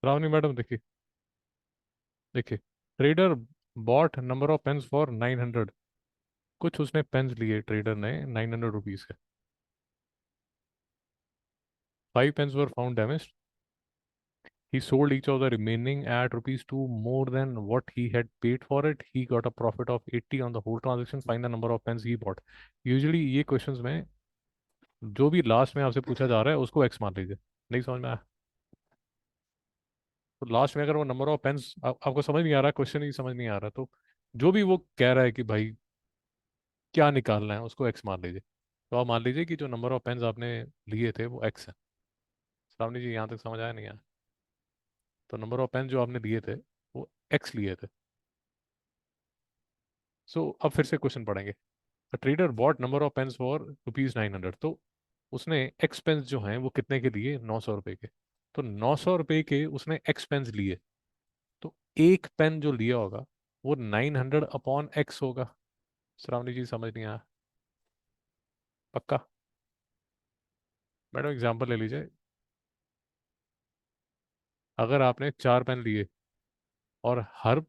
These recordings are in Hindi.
रावनी मैडम देखिए, देखिए, trader bought number of pens for 900। कुछ उसने पेन्स लिए ट्रेडर ने 900 रुपीज के। 5 pens were found damage. He sold each of the remaining at rupees 2 more than what he had paid for it. He got a profit of 80 on the whole transaction. Find the number of pens he bought. Usually ये क्वेश्चंस में जो भी लास्ट में आपसे पूछा जा रहा है उसको एक्स मान लीजिए। नहीं समझ में आया तो लास्ट में अगर वो नंबर ऑफ पेन्स आपको समझ नहीं आ रहा, क्वेश्चन ही समझ नहीं आ रहा, तो जो भी वो कह रहा है कि भाई क्या निकालना है उसको एक्स मान लीजिए। तो आप मान लीजिए कि जो नंबर ऑफ पेन्स आपने लिए थे वो एक्स है। श्रावणी जी यहाँ तक समझ आया नहीं आया? तो नंबर ऑफ पेन जो आपने लिए थे वो एक्स लिए थे। सो अब फिर से क्वेश्चन पढ़ेंगे। Trader bought number of pens for rupees 900। तो उसने एक्स पेन्स जो हैं वो कितने के लिए? 900 रुपए के। तो 900 रुपए के उसने एक्स पेन्स लिए। तो एक पेन जो लिया होगा वो 900 अपॉन एक्स होगा। श्रावणी जी समझ नहीं आया? पक्का? मैडम एग्जाम्पल ले लीजिए। अगर आपने 4 पेन लिए और हर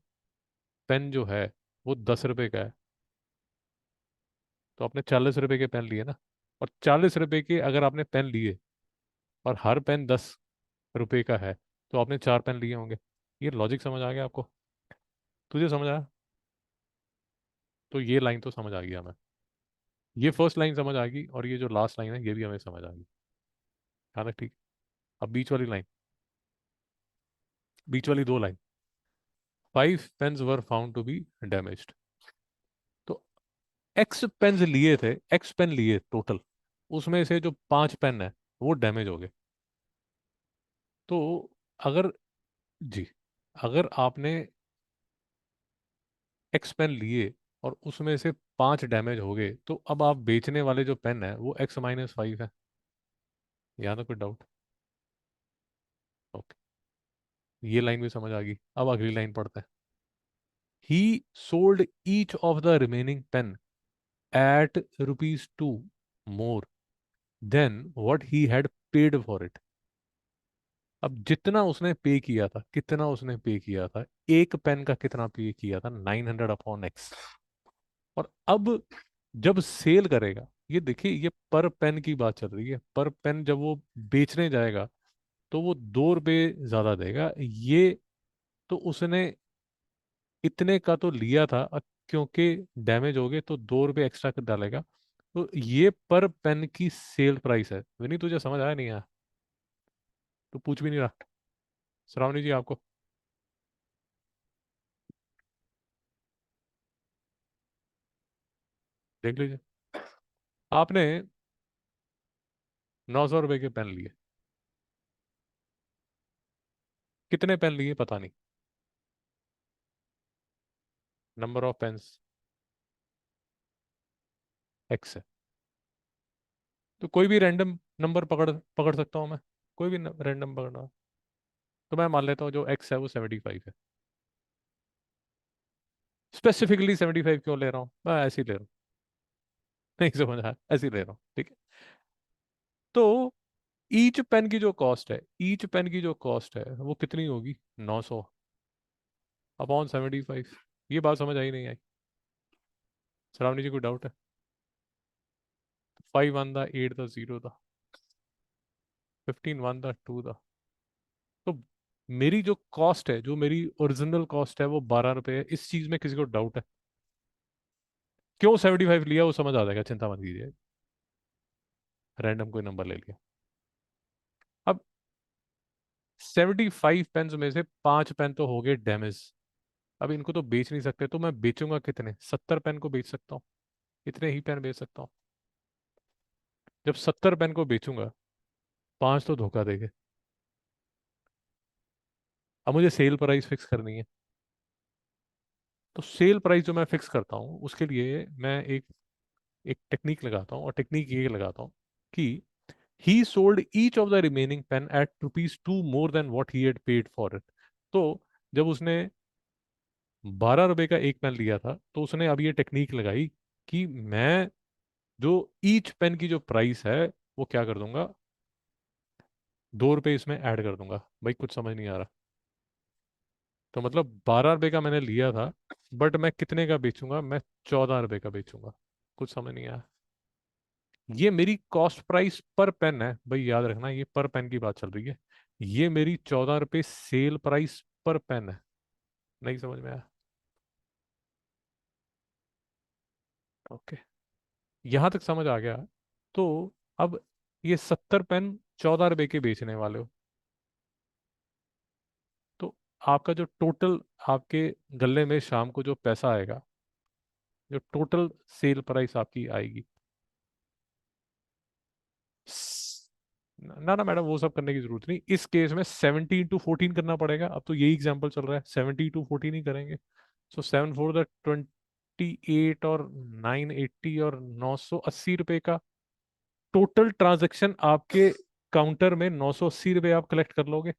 पेन जो है वो 10 रुपए का है, तो आपने 40 रुपए के पेन लिए ना। और 40 रुपए के अगर आपने पेन लिए और हर पेन 10 रुपए का है, तो आपने 4 पेन लिए होंगे। ये लॉजिक समझ आ गया आपको? तुझे समझ आया? तो ये लाइन तो समझ आ गई हमें। ये फर्स्ट लाइन समझ आ गई और ये जो लास्ट लाइन है ये भी हमें समझ आ गई। हाँ ना, ठीक। अब बीच वाली लाइन, बीच वाली 2 line. 5 pens were found to be damaged. तो एक्स पेन्स लिए थे, एक्स पेन लिए टोटल, उसमें से जो 5 पेन है वो डैमेज हो गए। तो अगर, जी, अगर आपने एक्स पेन लिए और उसमें से 5 डैमेज हो गए, तो अब आप बेचने वाले जो पेन है वो X-5 है। यहाँ तो कोई डाउट? ओके, ये लाइन भी समझ आ गई। अब अगली लाइन पढ़ते हैं। ही sold each of the remaining pen eight rupees 2 more than what he had paid for it. अब जितना उसने पे किया था, कितना उसने पे किया था, एक पेन का कितना पे किया था? 900 अपॉन एक्स। और अब जब सेल करेगा, ये देखिए, ये पर पेन की बात चल रही है। पर पेन जब वो बेचने जाएगा तो वो 2 रुपए ज्यादा देगा। ये तो उसने इतने का तो लिया था, क्योंकि डैमेज हो गए तो 2 रुपए एक्स्ट्रा कर डालेगा। तो ये पर पेन की सेल प्राइस है। विनी तुझे समझ आया नहीं आया? तो पूछ भी नहीं रहा। श्रावणी जी आपको? देख लीजिए। आपने 900 रुपए के पेन लिए। कितने पेन लिए पता नहीं। नंबर ऑफ पेन्स एक्स है। तो कोई भी रैंडम नंबर पकड़ पकड़ सकता हूँ मैं। कोई भी रैंडम पकड़ना। तो मैं मान लेता हूँ जो एक्स है वो 75 है। स्पेसिफिकली 75 क्यों ले रहा हूँ? मैं ऐसे ही ले रहा हूँ। नहीं समझ आया, ऐसे ही ले रहा हूँ, ठीक है। तो ईच पेन की जो कॉस्ट है, ईच पेन की जो कॉस्ट है वो कितनी होगी? 900 अपॉन 75। ये बात समझ आई नहीं आई? श्रावणी जी कोई डाउट है? 5 वन था, 8 था, 0 था, 15 वन था, 2 था। तो मेरी जो कॉस्ट है, जो मेरी ओरिजिनल कॉस्ट है वो 12 रुपए है। इस चीज में किसी को डाउट है? क्यों 75 लिया वो समझ आ जाएगा, चिंता मत कीजिए। रैंडम कोई नंबर ले लिया। अब 75 पेन में से 5 पेन तो हो गए डैमेज। अब इनको तो बेच नहीं सकते, तो मैं बेचूंगा कितने? 70 पेन को बेच सकता हूँ। इतने ही पेन बेच सकता हूँ। जब 70 पेन को बेचूंगा, 5 तो धोखा देंगे। अब मुझे सेल प्राइस फिक्स करनी है। तो सेल प्राइस जो मैं फिक्स करता हूँ उसके लिए मैं एक एक टेक्निक लगाता हूँ, और टेक्निक ये लगाता हूँ कि ही sold each of the remaining pen eight rupees 2 more than what he had paid for it. तो जब उसने 12 रुपए का एक पेन लिया था, तो उसने अब ये टेक्निक लगाई कि मैं जो ईच पेन की जो प्राइस है वो क्या कर दूंगा? 2 रुपए इसमें ऐड कर दूंगा। भाई कुछ समझ नहीं आ रहा? तो मतलब 12 रुपए का मैंने लिया था, बट मैं कितने का बेचूंगा? मैं 14 रुपए का बेचूंगा। कुछ समझ नहीं आया। ये मेरी कॉस्ट प्राइस पर पेन है भाई, याद रखना, ये पर पेन की बात चल रही है। ये मेरी 14 रुपए सेल प्राइस पर पेन है। नहीं समझ में आया? ओके, यहां तक समझ आ गया। तो अब ये 70 पेन 14 रुपए के बेचने वाले हो, तो आपका जो टोटल, आपके गले में शाम को जो पैसा आएगा, जो टोटल सेल प्राइस आपकी आएगी, ना ना मैडम, वो सब करने की जरूरत नहीं। इस केस में 70 into 14 करना पड़ेगा। अब तो यही एग्जांपल चल रहा है, 70 into 14 ही करेंगे। सो 7 4 28 और 980 और 980 रुपए का टोटल ट्रांजैक्शन आपके काउंटर में 980 रुपये आप कलेक्ट कर लोगे।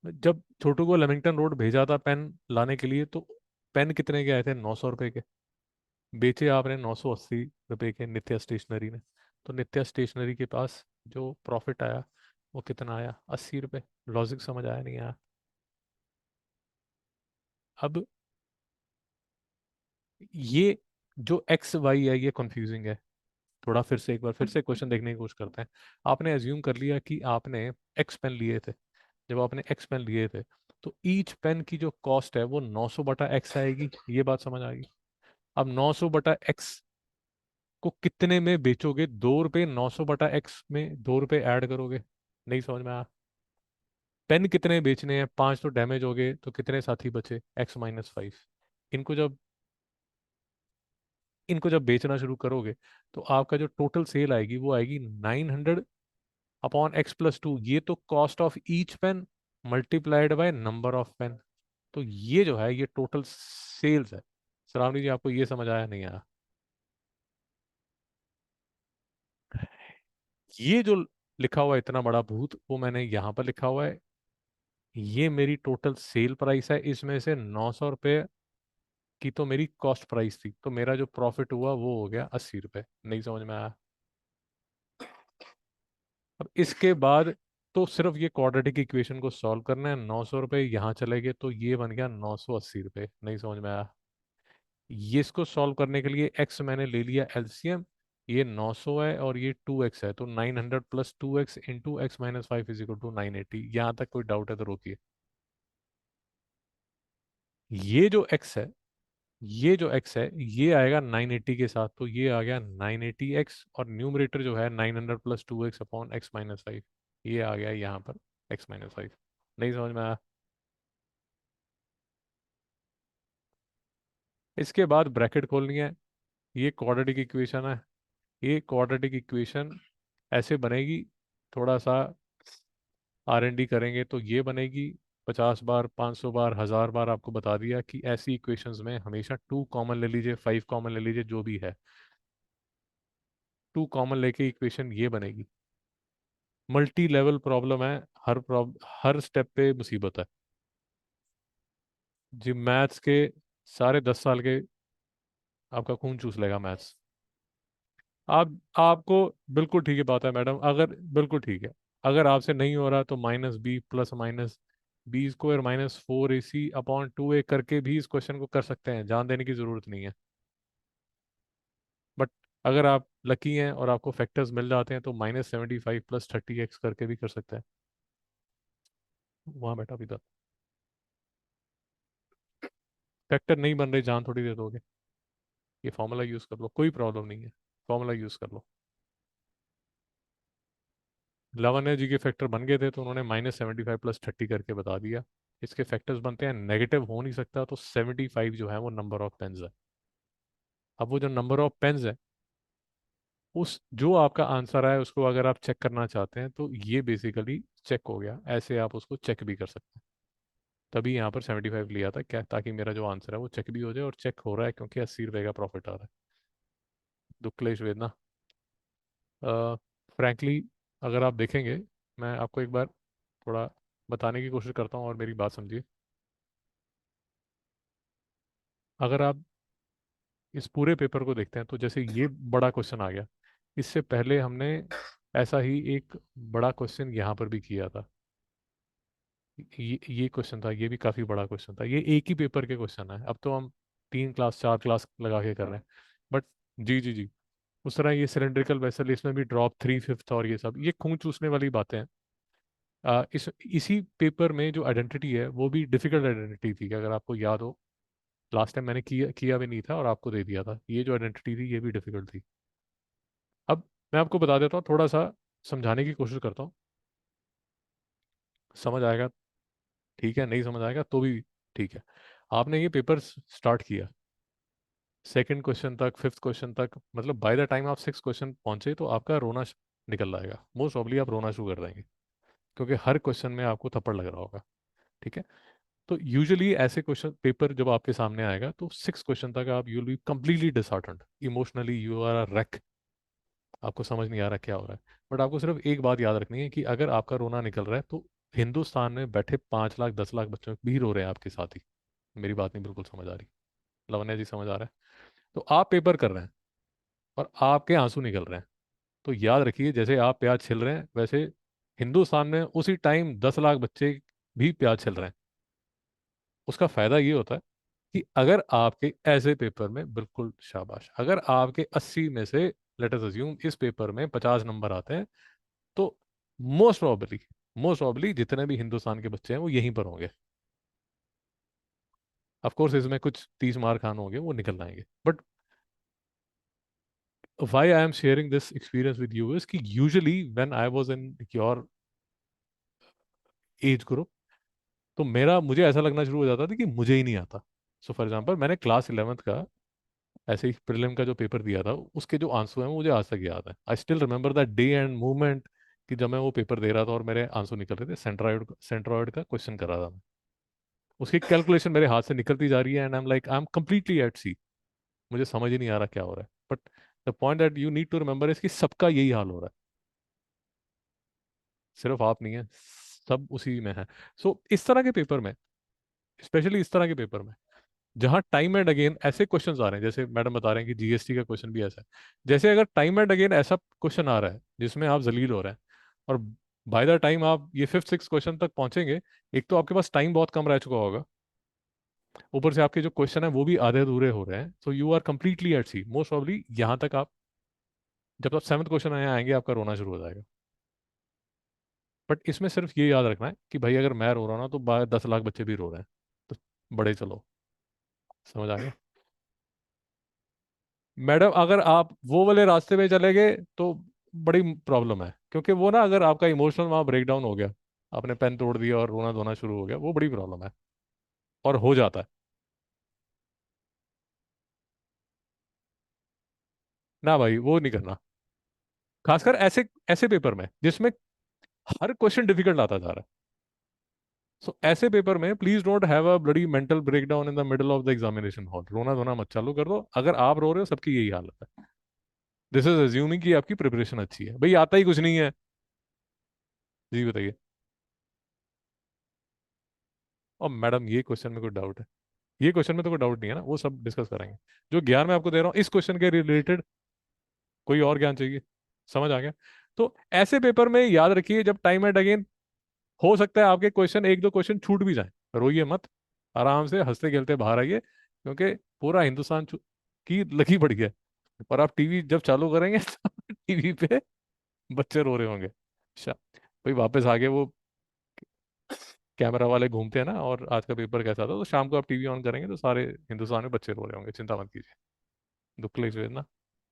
जब छोटू को लेमिंगटन रोड भेजा था पेन लाने के लिए, तो पेन कितने के आए थे? 900 रुपए के। बेचे आपने 980 रुपए के नित्या स्टेशनरी ने। तो नित्या स्टेशनरी के पास जो प्रॉफिट आया वो कितना आया? 80 रुपये। लॉजिक समझ आया नहीं आया? अब ये जो एक्स वाई है ये कंफ्यूजिंग है थोड़ा। फिर से एक बार फिर से क्वेश्चन देखने की कोशिश करते हैं। आपने एज्यूम कर लिया कि आपने एक्स पेन लिए थे। जब आपने एक्स पेन लिए थे, तो ईच पेन की जो कॉस्ट है वो 900/x आएगी। ये बात समझ आ गई? अब 900/x को कितने में बेचोगे? 2 रुपये। 900/x में 2 रुपये ऐड करोगे। नहीं समझ में आया? पेन कितने बेचने हैं? 5 तो डैमेज हो गए, तो कितने साथी बचे? x-5। इनको जब इनको जब बेचना शुरू करोगे, तो आपका जो टोटल सेल आएगी वो आएगी 900/x+2। ये तो cost of each pen multiplied by number of pen. तो ये जो है ये टोटल सेल्स है। सरावनी जी, आपको ये समझ आया नहीं आया? ये जो लिखा हुआ है इतना बड़ा भूत, वो मैंने यहाँ पर लिखा हुआ है। ये मेरी टोटल सेल प्राइस है, इसमें से 900 रुपये की तो मेरी कॉस्ट प्राइस थी, तो मेरा जो प्रॉफिट हुआ वो हो गया 80 रुपये। नहीं समझ में आया? अब इसके बाद तो सिर्फ ये क्वाड्रेटिक इक्वेशन को सॉल्व करना है। 900 रुपये यहाँ चले गए, तो ये बन गया 980 रुपये। नहीं समझ में आया? ये इसको सॉल्व करने के लिए एक्स मैंने ले लिया एलसीएम। ये 900 है और ये 2x है, तो 900 + 2x × x-5 = 980। यहाँ तक कोई डाउट है तो रोकिए। ये जो x है, ये जो x है ये आएगा 980 के साथ, तो ये आ गया 980x। और न्यूमरेटर जो है 900 + 2x/x-5, ये आ गया यहाँ पर x-5। नहीं समझ में आया? इसके बाद ब्रैकेट खोलनी है। ये क्वाड्रेटिक इक्वेशन है। ये क्वाड्रेटिक इक्वेशन ऐसे बनेगी। थोड़ा सा R&D करेंगे तो ये बनेगी। 50 बार, 500 बार, 1000 बार आपको बता दिया कि ऐसी इक्वेशंस में हमेशा 2 कॉमन ले लीजिए, 5 कॉमन ले लीजिए, जो भी है। 2 कॉमन लेके इक्वेशन ये बनेगी। मल्टी लेवल प्रॉब्लम है। हर स्टेप पे मुसीबत है जी। मैथ्स के सारे 10 साल के आपका खून चूस लेगा मैथ्स। आपको बिल्कुल ठीक है, बात है मैडम, अगर बिल्कुल ठीक है। अगर आपसे नहीं हो रहा तो -b + -b² -4ac/2a करके भी इस क्वेश्चन को कर सकते हैं। जान देने की जरूरत नहीं है। बट अगर आप लकी हैं और आपको फैक्टर्स मिल जाते हैं, तो -75 + 30x करके भी कर सकते हैं। वहां बैठा भी था। फैक्टर नहीं बन रहे, जान थोड़ी दे दोगे? ये फॉर्मूला यूज कर लो, कोई प्रॉब्लम नहीं है। फॉर्मूला यूज कर लो। लावण्य जी के फैक्टर बन गए थे, तो उन्होंने -75 + 30 करके बता दिया। इसके फैक्टर्स बनते हैं, नेगेटिव हो नहीं सकता, तो 75 जो है वो नंबर ऑफ पेन्स है। अब वो जो नंबर ऑफ पेन्स है, उस जो आपका आंसर है उसको अगर आप चेक करना चाहते हैं, तो ये बेसिकली चेक हो गया। ऐसे आप उसको चेक भी कर सकते हैं। तभी यहाँ पर 75 लिया था क्या, ताकि मेरा जो आंसर है वो चेक भी हो जाए। और चेक हो रहा है क्योंकि 80 रुपये का प्रॉफिट आ रहा है। दुख क्लेश वेदना। फ्रैंकली, अगर आप देखेंगे, मैं आपको एक बार थोड़ा बताने की कोशिश करता हूँ और मेरी बात समझिए। अगर आप इस पूरे पेपर को देखते हैं, तो जैसे ये बड़ा क्वेश्चन आ गया, इससे पहले हमने ऐसा ही एक बड़ा क्वेश्चन यहाँ पर भी किया था। ये क्वेश्चन था, ये भी काफी बड़ा क्वेश्चन था। ये एक ही पेपर के क्वेश्चन है, अब तो हम 3 क्लास 4 क्लास लगा के कर रहे हैं। बट जी जी जी, उस तरह ये सिलेंड्रिकल वेसल, इसमें भी ड्रॉप 3/5 और ये सब, ये खून चूसने वाली बातें हैं। इसी पेपर में जो आइडेंटिटी है वो भी डिफिकल्ट आइडेंटिटी थी, अगर आपको याद हो। लास्ट टाइम मैंने किया किया भी नहीं था और आपको दे दिया था। ये जो आइडेंटिटी थी ये भी डिफिकल्ट थी। अब मैं आपको बता देता हूँ, थोड़ा सा समझाने की कोशिश करता हूँ। समझ आएगा ठीक है, नहीं समझ आएगा तो भी ठीक है। आपने ये पेपर स्टार्ट किया, सेकंड क्वेश्चन तक, फिफ्थ क्वेश्चन तक, मतलब बाय द टाइम आप सिक्स क्वेश्चन पहुंचे तो आपका रोना निकल आएगा। मोस्ट प्रॉब्ली आप रोना शुरू कर देंगे, क्योंकि हर क्वेश्चन में आपको थप्पड़ लग रहा होगा। ठीक है। तो यूजुअली ऐसे क्वेश्चन पेपर जब आपके सामने आएगा तो सिक्स क्वेश्चन तक आप you will be completely disheartened, emotionally you are a wreck. आपको समझ नहीं आ रहा क्या हो रहा है। बट आपको सिर्फ एक बात याद रखनी है कि अगर आपका रोना निकल रहा है तो हिंदुस्तान में बैठे 5 लाख 10 लाख बच्चों भी रो रहे हैं आपके साथ ही। मेरी बात नहीं बिल्कुल समझ आ रही? लवन्या जी समझ आ रहा है? तो आप पेपर कर रहे हैं और आपके आंसू निकल रहे हैं, तो याद रखिए जैसे आप प्याज छिल रहे हैं वैसे हिंदुस्तान में उसी टाइम 10 लाख बच्चे भी प्याज छिल रहे हैं। उसका फायदा ये होता है कि अगर आपके ऐसे पेपर में, बिल्कुल शाबाश, अगर आपके 80 में से लेट अस अज्यूम इस पेपर में 50 नंबर आते हैं, तो मोस्ट प्रोबेबली, मोस्ट प्रोबेबली जितने भी हिंदुस्तान के बच्चे हैं वो यहीं पर होंगे। ऑफ कोर्स इसमें कुछ 30 मार्क खान होंगे, वो निकल आएंगे। But why I am sharing this experience with you is कि usually when I was in your age group, तो मेरा मुझे ऐसा लगना शुरू हो जाता था कि मुझे ही नहीं आता। सो फॉर एग्जांपल मैंने क्लास 11th का ऐसे ही प्रीलिम का जो पेपर दिया था, उसके जो आंसू हैं वो मुझे आज तक याद है। I still remember that day end moment, कि जब मैं वो पेपर दे रहा था और मेरे आंसू निकल रहे थे। सेंट्रॉइड का क्वेश्चन कर रहा था मैं, उसकी कैलकुलेशन मेरे हाथ से निकलती जा रही है and I am completely at sea. मुझे समझ ही नहीं आ रहा क्या हो रहा है। But the point that you need to remember is कि सबका यही हाल हो रहा है, सिर्फ आप नहीं है, सब उसी में है। सो इस तरह के पेपर में, स्पेशली इस तरह के पेपर में जहां टाइम एंड अगेन ऐसे क्वेश्चंस आ रहे हैं, जैसे मैडम बता रहे हैं कि जीएसटी का क्वेश्चन भी ऐसा है, जैसे अगर टाइम एंड अगेन ऐसा क्वेश्चन आ रहा है जिसमें आप जलील हो रहे हैं, और बाय द टाइम आप ये फिफ्थ सिक्स क्वेश्चन तक पहुंचेंगे, एक तो आपके पास टाइम बहुत कम रह चुका होगा, ऊपर से आपके जो क्वेश्चन है वो भी आधे अधूरे हो रहे हैं, so you are completely at sea. Most probably यहाँ तक आप, जब आप सेवन्थ क्वेश्चन आए आएंगे आपका रोना शुरू हो जाएगा। बट इसमें सिर्फ ये याद रखना है कि भाई अगर मैं रो रहा हूं ना तो 10 लाख बच्चे भी रो रहे हैं, तो बड़े चलो। समझ आ गया? मैडम अगर आप वो वाले रास्ते पे चले गए तो बड़ी प्रॉब्लम है, क्योंकि वो ना, अगर आपका इमोशनल वहां ब्रेक डाउन हो गया, आपने पेन तोड़ दिया और रोना धोना शुरू हो गया, वो बड़ी प्रॉब्लम है, और हो जाता है। ना भाई वो नहीं करना, खासकर ऐसे ऐसे पेपर में जिसमें हर क्वेश्चन डिफिकल्ट आता जा रहा है। सो ऐसे पेपर में please don't have a bloody mental breakdown in the middle of the examination hall. रोना धोना मत चालू कर दो, अगर आप रो रहे हो सबकी यही हालत है। दिस इज अज्यूमिंग कि आपकी प्रिपरेशन अच्छी है, भाई आता ही कुछ नहीं है। जी बताइए। और मैडम ये क्वेश्चन में कोई डाउट है? ये क्वेश्चन में तो कोई डाउट नहीं है ना, वो सब डिस्कस करेंगे। जो ज्ञान मैं आपको दे रहा हूँ इस क्वेश्चन के रिलेटेड, कोई और ज्ञान चाहिए? समझ आ गया? तो ऐसे पेपर में याद रखिए, जब टाइम एंड अगेन हो सकता है आपके क्वेश्चन, एक दो क्वेश्चन छूट भी जाए, रोइए मत, आराम से हंसते खेलते बाहर आइए, क्योंकि पूरा हिंदुस्तान की लगी पड़ी है। और आप टीवी जब चालू करेंगे तो टीवी पे बच्चे रो रहे होंगे। अच्छा, भाई वापस आगे वो कैमरा वाले घूमते हैं ना, और आज का पेपर कैसा था, तो शाम को आप टीवी ऑन करेंगे तो सारे हिंदुस्तान में बच्चे रो रहे होंगे। चिंता मत कीजिए, दुख लेके ना।